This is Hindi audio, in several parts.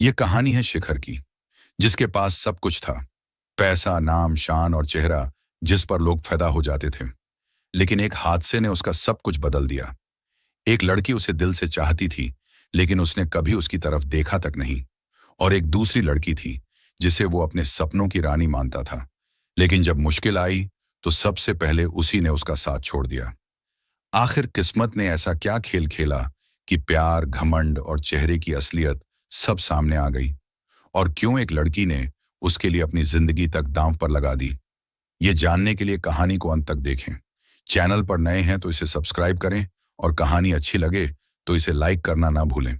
ये कहानी है शिखर की, जिसके पास सब कुछ था। पैसा, नाम, शान और चेहरा जिस पर लोग फिदा हो जाते थे। लेकिन एक हादसे ने उसका सब कुछ बदल दिया। एक लड़की उसे दिल से चाहती थी, लेकिन उसने कभी उसकी तरफ देखा तक नहीं। और एक दूसरी लड़की थी, जिसे वो अपने सपनों की रानी मानता था। लेकिन जब मुश्किल आई, तो सबसे पहले उसी ने उसका साथ छोड़ दिया। आखिर किस्मत ने ऐसा क्या खेल खेला कि प्यार, घमंड और चेहरे की असलियत सब सामने आ गई? और क्यों एक लड़की ने उसके लिए अपनी जिंदगी तक दांव पर लगा दी? ये जानने के लिए कहानी को अंत तक देखें। चैनल पर नए हैं तो इसे सब्सक्राइब करें, और कहानी अच्छी लगे तो इसे लाइक करना ना भूलें।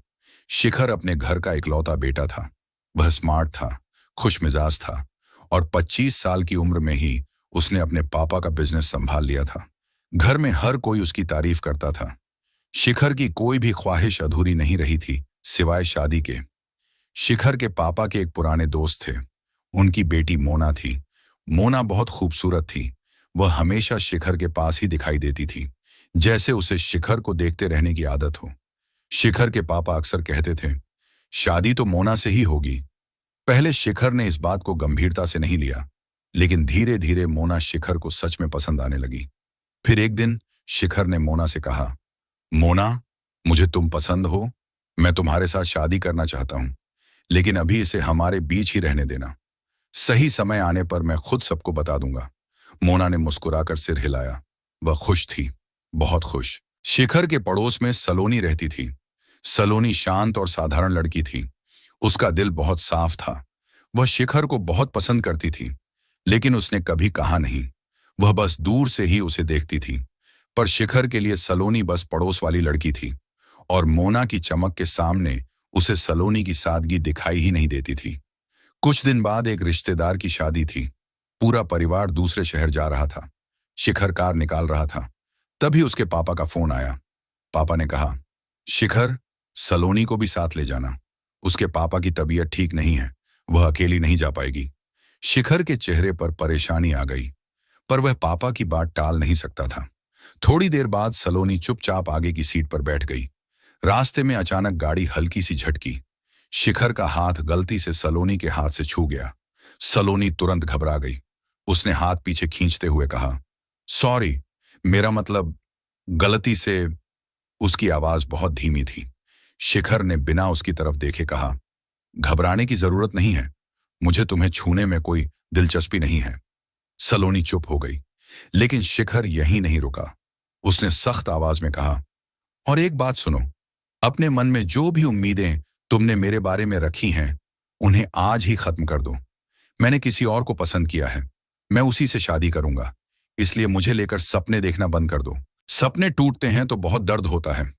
शिखर अपने घर का इकलौता बेटा था। वह स्मार्ट था, खुश मिजाज था, और 25 साल की उम्र में ही उसने अपने पापा का बिजनेस संभाल लिया था। घर में हर कोई उसकी तारीफ करता था। शिखर की कोई भी ख्वाहिश अधूरी नहीं रही थी, सिवाय शादी के। शिखर के पापा के एक पुराने दोस्त थे। उनकी बेटी मोना थी। मोना बहुत खूबसूरत थी। वह हमेशा शिखर के पास ही दिखाई देती थी, जैसे उसे शिखर को देखते रहने की आदत हो। शिखर के पापा अक्सर कहते थे, शादी तो मोना से ही होगी। पहले शिखर ने इस बात को गंभीरता से नहीं लिया, लेकिन धीरे धीरे मोना शिखर को सच में पसंद आने लगी। फिर एक दिन शिखर ने मोना से कहा, मोना, मुझे तुम पसंद हो। मैं तुम्हारे साथ शादी करना चाहता हूं, लेकिन अभी इसे हमारे बीच ही रहने देना। सही समय आने पर मैं खुद सबको बता दूंगा। मोना ने मुस्कुराकर सिर हिलाया। वह खुश थी, बहुत खुश। शिखर के पड़ोस में सलोनी रहती थी। सलोनी शांत और साधारण लड़की थी। उसका दिल बहुत साफ था। वह शिखर को बहुत पसंद करती थी, लेकिन उसने कभी कहा नहीं। वह बस दूर से ही उसे देखती थी। पर शिखर के लिए सलोनी बस पड़ोस वाली लड़की थी, और मोना की चमक के सामने उसे सलोनी की सादगी दिखाई ही नहीं देती थी। कुछ दिन बाद एक रिश्तेदार की शादी थी। पूरा परिवार दूसरे शहर जा रहा था। शिखर कार निकाल रहा था। तभी उसके पापा का फोन आया। पापा ने कहा, शिखर, सलोनी को भी साथ ले जाना। उसके पापा की तबीयत ठीक नहीं है, वह अकेली नहीं जा पाएगी। शिखर के चेहरे पर परेशानी आ गई, पर वह पापा की बात टाल नहीं सकता था। थोड़ी देर बाद सलोनी चुपचाप आगे की सीट पर बैठ गई। रास्ते में अचानक गाड़ी हल्की सी झटकी। शिखर का हाथ गलती से सलोनी के हाथ से छू गया। सलोनी तुरंत घबरा गई। उसने हाथ पीछे खींचते हुए कहा, सॉरी, मेरा मतलब गलती से। उसकी आवाज बहुत धीमी थी। शिखर ने बिना उसकी तरफ देखे कहा, घबराने की जरूरत नहीं है, मुझे तुम्हें छूने में कोई दिलचस्पी नहीं है। सलोनी चुप हो गई, लेकिन शिखर यहीं नहीं रुका। उसने सख्त आवाज में कहा, और एक बात सुनो, अपने मन में जो भी उम्मीदें तुमने मेरे बारे में रखी हैं, उन्हें आज ही खत्म कर दो। मैंने किसी और को पसंद किया है, मैं उसी से शादी करूंगा। इसलिए मुझे लेकर सपने देखना बंद कर दो। सपने टूटते हैं तो बहुत दर्द होता है।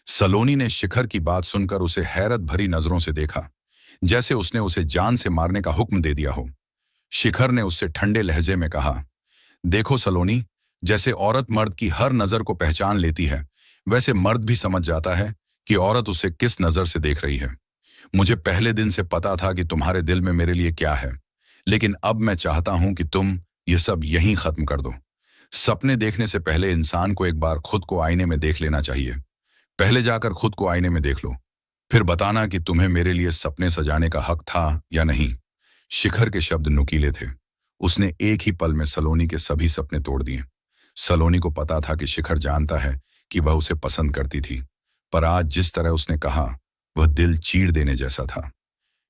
सलोनी ने शिखर की बात सुनकर उसे हैरत भरी नजरों से देखा, जैसे उसने उसे जान से मारने का हुक्म दे दिया हो। शिखर ने उससे ठंडे लहजे में कहा, देखो सलोनी, जैसे औरत मर्द की हर नजर को पहचान लेती है, वैसे मर्द भी समझ जाता है कि औरत उसे किस नजर से देख रही है। मुझे पहले दिन से पता था कि तुम्हारे दिल में मेरे लिए क्या है, लेकिन अब मैं चाहता हूं कि तुम ये सब यहीं खत्म कर दो। सपने देखने से पहले इंसान को एक बार खुद को आईने में देख लेना चाहिए। पहले जाकर खुद को आईने में देख लो, फिर बताना कि तुम्हें मेरे लिए सपने सजाने का हक था या नहीं। शिखर के शब्द नुकीले थे। उसने एक ही पल में सलोनी के सभी सपने तोड़ दिए। सलोनी को पता था कि शिखर जानता है कि वह उसे पसंद करती थी, पर आज जिस तरह उसने कहा, वह दिल चीर देने जैसा था।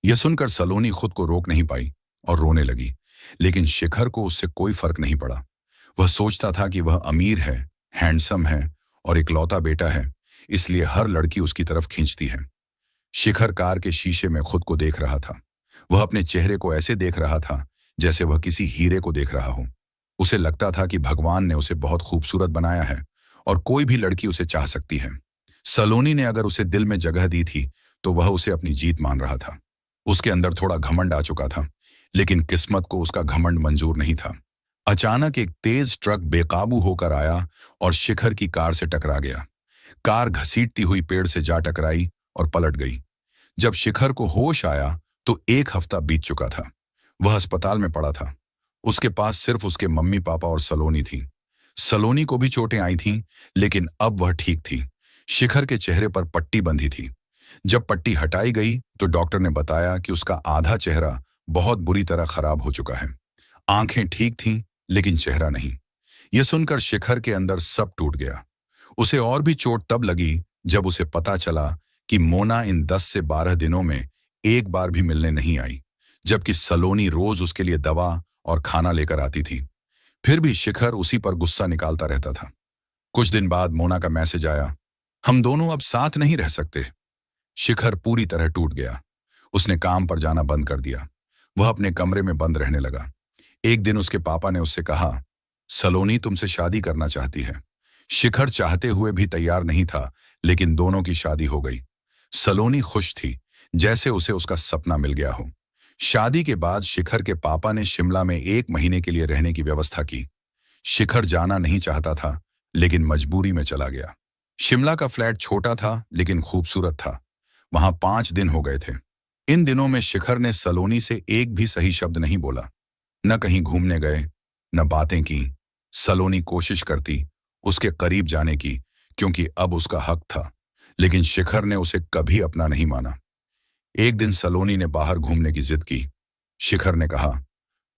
यह सुनकर सलोनी खुद को रोक नहीं पाई और रोने लगी, लेकिन शिखर को उससे कोई फर्क नहीं पड़ा। वह सोचता था कि वह अमीर है, हैंडसम है और इकलौता बेटा है, इसलिए हर लड़की उसकी तरफ खींचती है। शिखर कार के शीशे में खुद को देख रहा था। वह अपने चेहरे को ऐसे देख रहा था जैसे वह किसी हीरे को देख रहा हो। उसे लगता था कि भगवान ने उसे बहुत खूबसूरत बनाया है और कोई भी लड़की उसे चाह सकती है। सलोनी ने अगर उसे दिल में जगह दी थी, तो वह उसे अपनी जीत मान रहा था। उसके अंदर थोड़ा घमंड आ चुका था, लेकिन किस्मत को उसका घमंड मंजूर नहीं था। अचानक एक तेज ट्रक बेकाबू होकर आया और शिखर की कार से टकरा गया। कार घसीटती हुई पेड़ से जा टकराई और पलट गई। जब शिखर को होश आया तो 1 हफ्ता बीत चुका था। वह अस्पताल में पड़ा था। उसके पास सिर्फ उसके मम्मी पापा और सलोनी थी। सलोनी को भी चोटें आई थीं, लेकिन अब वह ठीक थी। शिखर के चेहरे पर पट्टी बंधी थी। जब पट्टी हटाई गई तो डॉक्टर ने बताया कि उसका आधा चेहरा बहुत बुरी तरह खराब हो चुका है। आंखें ठीक थीं, लेकिन चेहरा नहीं। यह सुनकर शिखर के अंदर सब टूट गया। उसे और भी चोट तब लगी जब उसे पता चला कि मोना इन 10 से 12 दिनों में एक बार भी मिलने नहीं आई, जबकि सलोनी रोज उसके लिए दवा और खाना लेकर आती थी। फिर भी शिखर उसी पर गुस्सा निकालता रहता था। कुछ दिन बाद मोना का मैसेज आया, हम दोनों अब साथ नहीं रह सकते। शिखर पूरी तरह टूट गया। उसने काम पर जाना बंद कर दिया। वह अपने कमरे में बंद रहने लगा। एक दिन उसके पापा ने उससे कहा, सलोनी तुमसे शादी करना चाहती है। शिखर चाहते हुए भी तैयार नहीं था, लेकिन दोनों की शादी हो गई। सलोनी खुश थी, जैसे उसे उसका सपना मिल गया हो। शादी के बाद शिखर के पापा ने शिमला में 1 महीने के लिए रहने की व्यवस्था की। शिखर जाना नहीं चाहता था, लेकिन मजबूरी में चला गया। शिमला का फ्लैट छोटा था, लेकिन खूबसूरत था। वहां 5 दिन हो गए थे। इन दिनों में शिखर ने सलोनी से एक भी सही शब्द नहीं बोला। न कहीं घूमने गए, न बातें की। सलोनी कोशिश करती उसके करीब जाने की, क्योंकि अब उसका हक था, लेकिन शिखर ने उसे कभी अपना नहीं माना। एक दिन सलोनी ने बाहर घूमने की जिद की। शिखर ने कहा,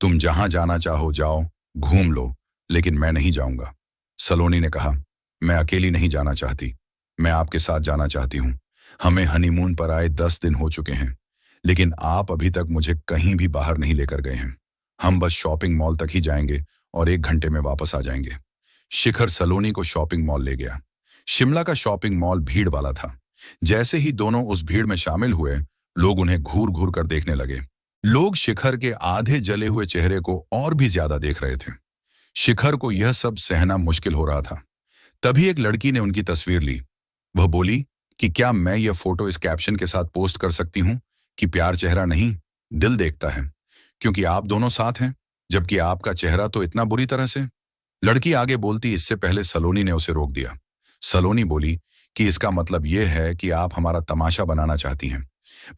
तुम जहां जाना चाहो जाओ, घूम लो, लेकिन मैं नहीं जाऊंगा। सलोनी ने कहा, मैं अकेली नहीं जाना चाहती, मैं आपके साथ जाना चाहती हूं। हमें हनीमून पर आए 10 दिन हो चुके हैं, लेकिन आप अभी तक मुझे कहीं भी बाहर नहीं लेकर गए हैं। हम बस शॉपिंग मॉल तक ही जाएंगे और 1 घंटे में वापस आ जाएंगे। शिखर सलोनी को शॉपिंग मॉल ले गया। शिमला का शॉपिंग मॉल भीड़ वाला था। जैसे ही दोनों उस भीड़ में शामिल हुए, लोग उन्हें घूर घूर कर देखने लगे। लोग शिखर के आधे जले हुए चेहरे को और भी ज्यादा देख रहे थे। शिखर को यह सब सहना मुश्किल हो रहा था। तभी एक लड़की ने उनकी तस्वीर ली। वह बोली कि क्या मैं यह फोटो इस कैप्शन के साथ पोस्ट कर सकती हूं कि प्यार चेहरा नहीं, दिल देखता है, क्योंकि आप दोनों साथ हैं, जबकि आपका चेहरा तो इतना बुरी तरह से। लड़की आगे बोलती, इससे पहले सलोनी ने उसे रोक दिया। सलोनी बोली कि इसका मतलब यह है कि आप हमारा तमाशा बनाना चाहती हैं।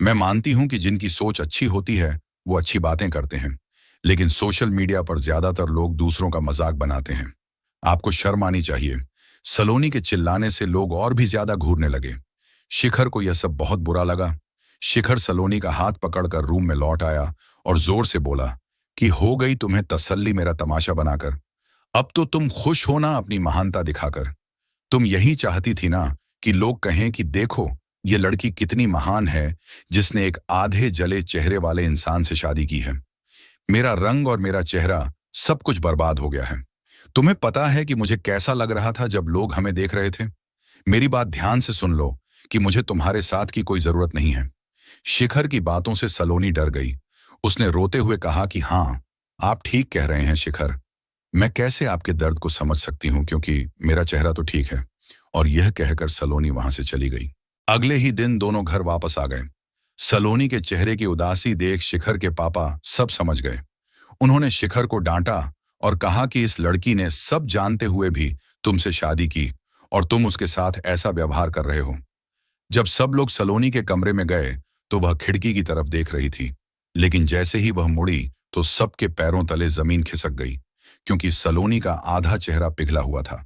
मैं मानती हूं कि जिनकी सोच अच्छी होती है वो अच्छी बातें करते हैं, लेकिन सोशल मीडिया पर ज्यादातर लोग दूसरों का मजाक बनाते हैं। आपको शर्म आनी चाहिए। सलोनी के चिल्लाने से लोग और भी ज्यादा घूरने लगे। शिखर को यह सब बहुत बुरा लगा। शिखर सलोनी का हाथ पकड़कर रूम में लौट आया और जोर से बोला कि हो गई तुम्हें तसल्ली मेरा तमाशा बनाकर। अब तो तुम खुश हो ना अपनी महानता दिखाकर। तुम यही चाहती थी ना कि लोग कहें कि देखो ये लड़की कितनी महान है, जिसने एक आधे जले चेहरे वाले इंसान से शादी की है। मेरा रंग और मेरा चेहरा सब कुछ बर्बाद हो गया है। तुम्हें पता है कि मुझे कैसा लग रहा था जब लोग हमें देख रहे थे? मेरी बात ध्यान से सुन लो कि मुझे तुम्हारे साथ की कोई जरूरत नहीं है। शिखर की बातों से सलोनी डर गई। उसने रोते हुए कहा कि हाँ, आप ठीक कह रहे हैं शिखर। मैं कैसे आपके दर्द को समझ सकती हूँ, क्योंकि मेरा चेहरा तो ठीक है। और यह कहकर सलोनी वहां से चली गई। अगले ही दिन दोनों घर वापस आ गए। सलोनी के चेहरे की उदासी देख शिखर के पापा सब समझ गए। उन्होंने शिखर को डांटा और कहा कि इस लड़की ने सब जानते हुए भी तुमसे शादी की और तुम उसके साथ ऐसा व्यवहार कर रहे हो। जब सब लोग सलोनी के कमरे में गए तो वह खिड़की की तरफ देख रही थी, लेकिन जैसे ही वह मुड़ी तो सबके पैरों तले जमीन खिसक गई, क्योंकि सलोनी का आधा चेहरा पिघला हुआ था।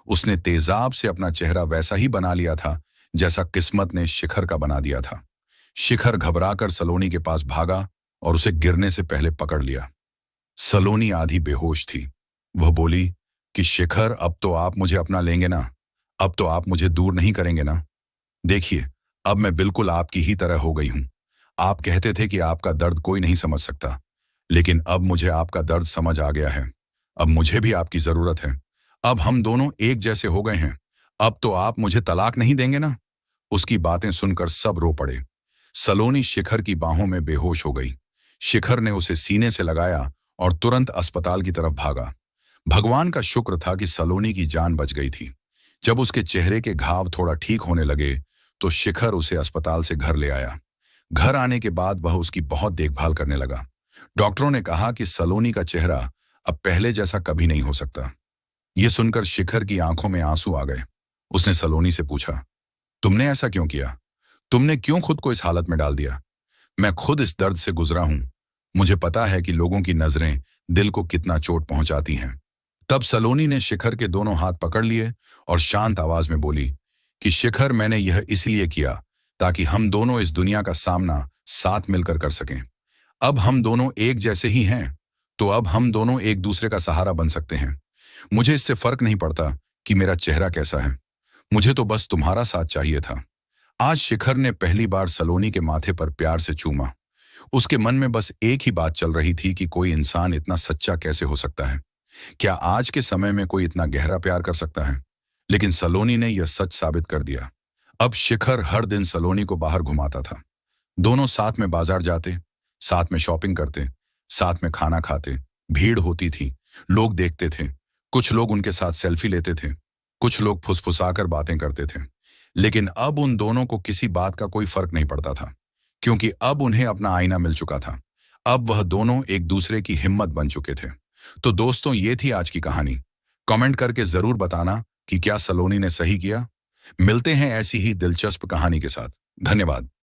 उसने तेजाब से अपना चेहरा वैसा ही बना लिया था जैसा किस्मत ने शिखर का बना दिया था। शिखर घबराकर सलोनी के पास भागा और उसे गिरने से पहले पकड़ लिया। सलोनी आधी बेहोश थी। वह बोली कि शिखर, अब तो आप मुझे अपना लेंगे ना? अब तो आप मुझे दूर नहीं करेंगे ना? देखिए, अब मैं बिल्कुल आपकी ही तरह हो गई हूं। आप कहते थे कि आपका दर्द कोई नहीं समझ सकता, लेकिन अब मुझे आपका दर्द समझ आ गया है। अब मुझे भी आपकी जरूरत है। अब हम दोनों एक जैसे हो गए हैं। अब तो आप मुझे तलाक नहीं देंगे ना? उसकी बातें सुनकर सब रो पड़े। सलोनी शिखर की बाहों में बेहोश हो गई। शिखर ने उसे सीने से लगाया और तुरंत अस्पताल की तरफ भागा। भगवान का शुक्र था कि सलोनी की जान बच गई थी। जब उसके चेहरे के घाव थोड़ा ठीक होने लगे तो शिखर उसे अस्पताल से घर ले आया। घर आने के बाद वह उसकी बहुत देखभाल करने लगा। डॉक्टरों ने कहा कि सलोनी का चेहरा अब पहले जैसा कभी नहीं हो सकता। यह सुनकर शिखर की आंखों में आंसू आ गए। उसने सलोनी से पूछा, तुमने ऐसा क्यों किया? तुमने क्यों खुद को इस हालत में डाल दिया? मैं खुद इस दर्द से गुजरा हूं। मुझे पता है कि लोगों की नजरें दिल को कितना चोट पहुंचाती हैं। तब सलोनी ने शिखर के दोनों हाथ पकड़ लिए और शांत आवाज में बोली कि शिखर, मैंने यह इसलिए किया ताकि हम दोनों इस दुनिया का सामना साथ मिलकर कर सकें। अब हम दोनों एक जैसे ही हैं, तो अब हम दोनों एक दूसरे का सहारा बन सकते हैं। मुझे इससे फर्क नहीं पड़ता कि मेरा चेहरा कैसा है, मुझे तो बस तुम्हारा साथ चाहिए था। आज शिखर ने पहली बार सलोनी के माथे पर प्यार से चूमा। उसके मन में बस एक ही बात चल रही थी कि कोई इंसान इतना सच्चा कैसे हो सकता है। क्या आज के समय में कोई इतना गहरा प्यार कर सकता है? लेकिन सलोनी ने यह सच साबित कर दिया। अब शिखर हर दिन सलोनी को बाहर घुमाता था। दोनों साथ में बाजार जाते, साथ में शॉपिंग करते, साथ में खाना खाते। भीड़ होती थी, लोग देखते थे, कुछ लोग उनके साथ सेल्फी लेते थे, कुछ लोग फुसफुसाकर बातें करते थे। लेकिन अब उन दोनों को किसी बात का कोई फर्क नहीं पड़ता था, क्योंकि अब उन्हें अपना आईना मिल चुका था। अब वह दोनों एक दूसरे की हिम्मत बन चुके थे। तो दोस्तों, ये थी आज की कहानी। कमेंट करके जरूर बताना कि क्या सलोनी ने सही किया। मिलते हैं ऐसी ही दिलचस्प कहानी के साथ। धन्यवाद।